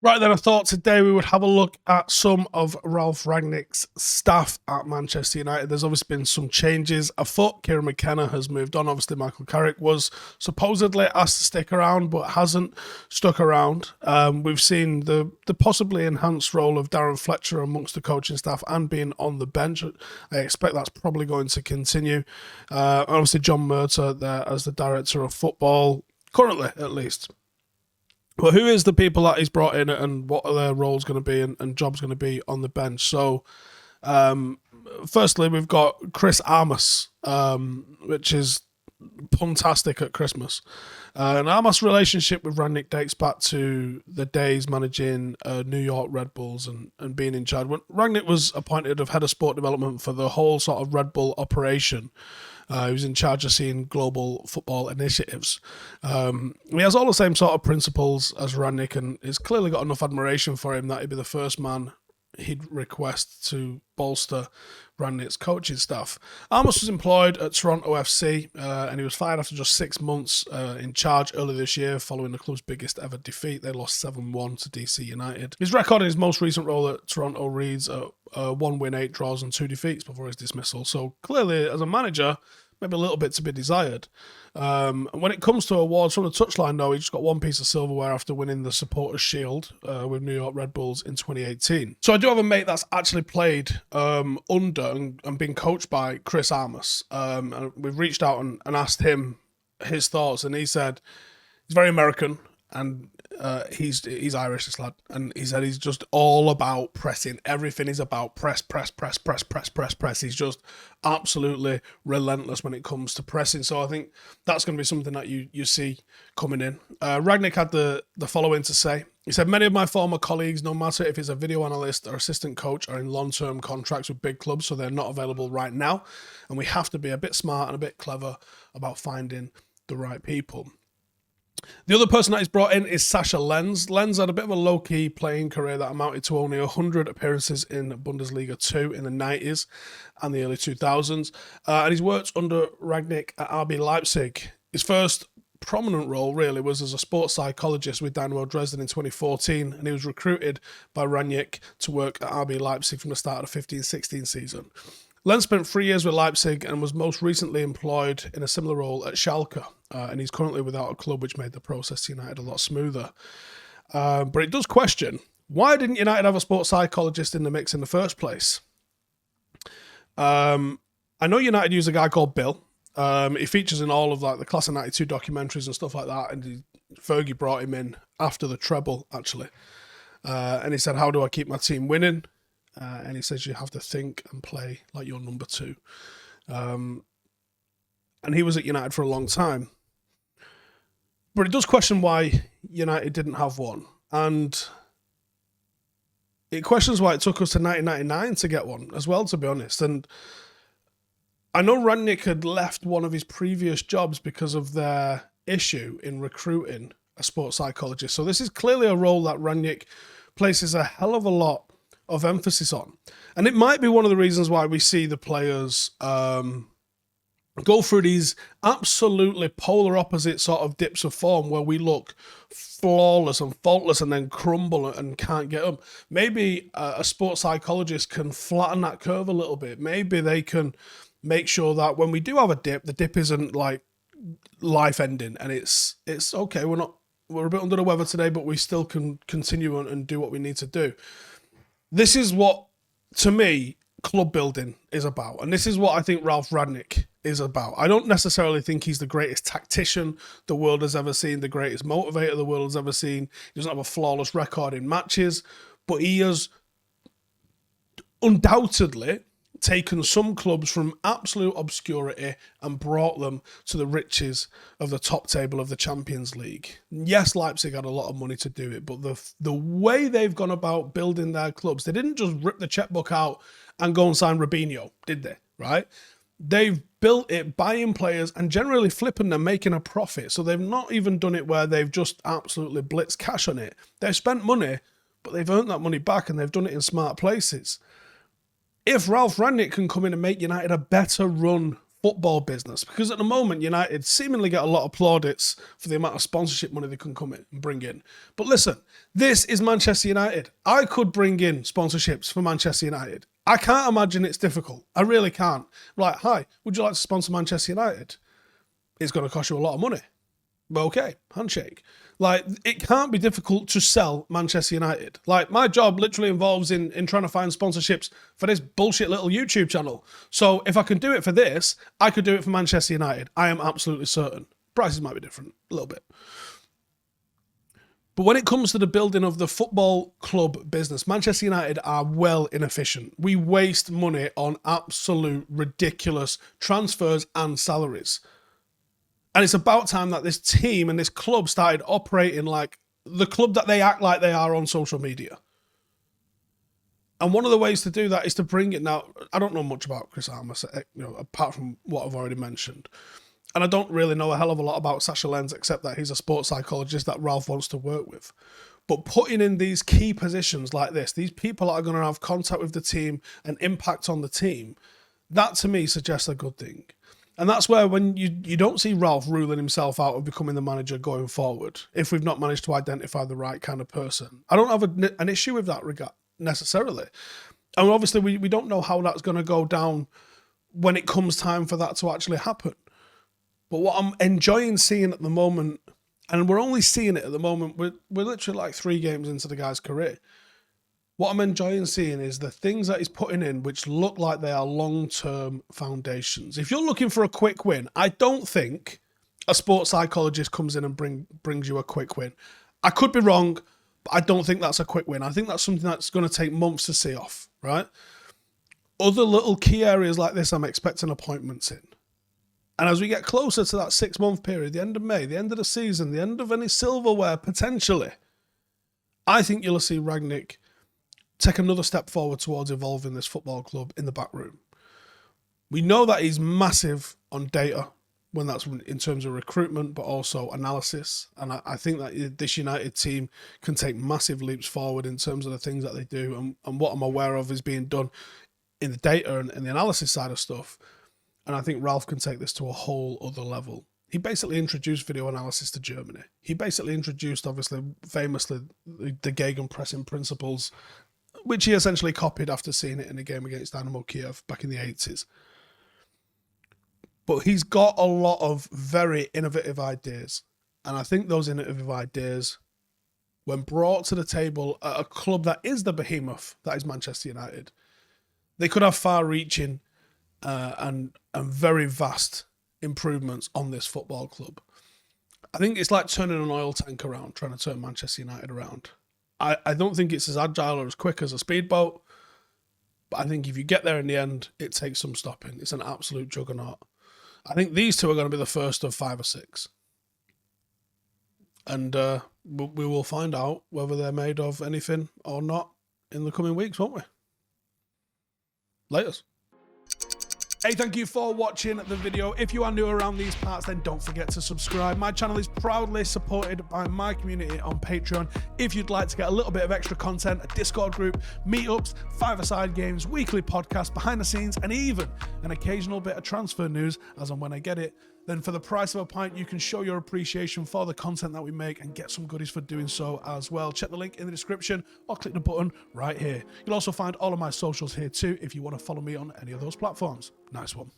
Right then, I thought today we would have a look at some of Ralf Rangnick's staff at Manchester United. There's obviously been some changes afoot. Kieran McKenna has moved on. Obviously, Michael Carrick was supposedly asked to stick around, but hasn't stuck around. We've seen the possibly enhanced role of Darren Fletcher amongst the coaching staff and being on the bench. I expect that's probably going to continue. Obviously, John Murtagh there as the director of football, currently at least. But who is the people that he's brought in and what are their roles going to be and jobs going to be on the bench? So, firstly, we've got Chris Armas, which is fantastic at Christmas. And Armas' relationship with Rangnick dates back to the days managing New York Red Bulls and being in charge. When Rangnick was appointed as head of sport development for the whole sort of Red Bull operation, he was in charge of seeing global football initiatives. He has all the same sort of principles as Rangnick and he's clearly got enough admiration for him that he'd be the first man he'd request to bolster Rangnick's coaching staff. Aramas was employed at Toronto FC and he was fired after just 6 months in charge earlier this year following the club's biggest ever defeat. They lost 7-1 to DC United. His record in his most recent role at Toronto reads 1 win, 8 draws and 2 defeats before his dismissal. So clearly, as a manager, maybe a little bit to be desired. And when it comes to awards from the touchline, though, he just got one piece of silverware after winning the Supporters' Shield with New York Red Bulls in 2018. So I do have a mate that's actually played under and been coached by Chris Armas. And we've reached out and asked him his thoughts, and he said he's very American and he's Irish, this lad, and he said he's just all about pressing. Everything is about press. He's just absolutely relentless when it comes to pressing. So I think that's going to be something that you see coming in. Rangnick had the following to say. He said, many of my former colleagues, no matter if it's a video analyst or assistant coach, are in long-term contracts with big clubs, so they're not available right now. And we have to be a bit smart and a bit clever about finding the right people. The other person that he's brought in is Sascha Lense. Lense had a bit of a low-key playing career that amounted to only 100 appearances in Bundesliga 2 in the 90s and the early 2000s. And he's worked under Rangnick at RB Leipzig. His first prominent role, really, was as a sports psychologist with Dynamo Dresden in 2014, and he was recruited by Rangnick to work at RB Leipzig from the start of the 15-16 season. Lense spent 3 years with Leipzig and was most recently employed in a similar role at Schalke, and he's currently without a club, which made the process to United a lot smoother. But it does question, why didn't United have a sports psychologist in the mix in the first place? I know United use a guy called Bill. He features in all of like the Class of 92 documentaries and stuff like that, and Fergie brought him in after the treble, actually. And he said, how do I keep my team winning? And he says you have to think and play like you're number 2. And he was at United for a long time. But it does question why United didn't have one. And it questions why it took us to 1999 to get one as well, to be honest. And I know Rangnick had left one of his previous jobs because of their issue in recruiting a sports psychologist. So this is clearly a role that Rangnick places a hell of a lot of emphasis on. And it might be one of the reasons why we see the players go through these absolutely polar opposite sort of dips of form where we look flawless and faultless and then crumble and can't get up. Maybe a sports psychologist can flatten that curve a little bit. Maybe they can make sure that when we do have a dip, the dip isn't like life ending and it's okay, we're a bit under the weather today, but we still can continue and do what we need to do. This is what, to me, club building is about. And this is what I think Ralf Rangnick is about. I don't necessarily think he's the greatest tactician the world has ever seen, the greatest motivator the world has ever seen. He doesn't have a flawless record in matches, but he has undoubtedly taken some clubs from absolute obscurity and brought them to the riches of the top table of the Champions League. Yes, Leipzig had a lot of money to do it, but the way they've gone about building their clubs, they didn't just rip the checkbook out and go and sign Robinho, did they? Right? They've built it, buying players and generally flipping them, making a profit. So they've not even done it where they've just absolutely blitzed cash on it. They've spent money, but they've earned that money back and they've done it in smart places. If Ralf Rangnick can come in and make United a better run football business, because at the moment United seemingly get a lot of plaudits for the amount of sponsorship money they can come in and bring in. But listen, this is Manchester United. I could bring in sponsorships for Manchester United. I can't imagine it's difficult. I really can't. Like, hi, would you like to sponsor Manchester United? It's going to cost you a lot of money. But okay, handshake. Like, it can't be difficult to sell Manchester United. Like, my job literally involves in trying to find sponsorships for this bullshit little YouTube channel. So if I can do it for this, I could do it for Manchester United. I am absolutely certain. Prices might be different, a little bit. But when it comes to the building of the football club business, Manchester United are well inefficient. We waste money on absolute ridiculous transfers and salaries. And it's about time that this team and this club started operating like the club that they act like they are on social media. And one of the ways to do that is to bring it. Now, I don't know much about Chris Armas, apart from what I've already mentioned. And I don't really know a hell of a lot about Sascha Lense, except that he's a sports psychologist that Ralf wants to work with. But putting in these key positions like this, these people that are going to have contact with the team and impact on the team, that to me suggests a good thing. And that's where when you don't see Ralf ruling himself out of becoming the manager going forward, if we've not managed to identify the right kind of person. I don't have an issue with that regard necessarily. And obviously we don't know how that's going to go down when it comes time for that to actually happen. But what I'm enjoying seeing at the moment, and we're only seeing it at the moment, we're literally like 3 games into the guy's career. What I'm enjoying seeing is the things that he's putting in which look like they are long-term foundations. If you're looking for a quick win, I don't think a sports psychologist comes in and brings you a quick win. I could be wrong, but I don't think that's a quick win. I think that's something that's going to take months to see off, right? Other little key areas like this, I'm expecting appointments in. And as we get closer to that 6-month period, the end of May, the end of the season, the end of any silverware, potentially, I think you'll see Rangnick take another step forward towards evolving this football club in the back room. We know that he's massive on data, when that's in terms of recruitment, but also analysis. And I think that this United team can take massive leaps forward in terms of the things that they do. And what I'm aware of is being done in the data and the analysis side of stuff. And I think Ralf can take this to a whole other level. He basically introduced video analysis to Germany. He basically introduced, obviously, famously, the gegenpressing principles, which he essentially copied after seeing it in a game against Dynamo Kiev back in the 80s. But he's got a lot of very innovative ideas. And I think those innovative ideas, when brought to the table at a club that is the behemoth that is Manchester United, they could have far-reaching and very vast improvements on this football club. I think it's like turning an oil tank around, trying to turn Manchester United around. I don't think it's as agile or as quick as a speedboat, but I think if you get there in the end, it takes some stopping. It's an absolute juggernaut. I think these two are going to be the first of 5 or 6. And we will find out whether they're made of anything or not in the coming weeks, won't we? Laters. Hey, thank you for watching the video. If you are new around these parts, then don't forget to subscribe. My channel is proudly supported by my community on Patreon. If you'd like to get a little bit of extra content, a Discord group, meetups, 5-a-side games, weekly podcasts, behind the scenes, and even an occasional bit of transfer news as and when I get it, then for the price of a pint, you can show your appreciation for the content that we make and get some goodies for doing so as well. Check the link in the description or click the button right here. You'll also find all of my socials here too if you want to follow me on any of those platforms. Nice one.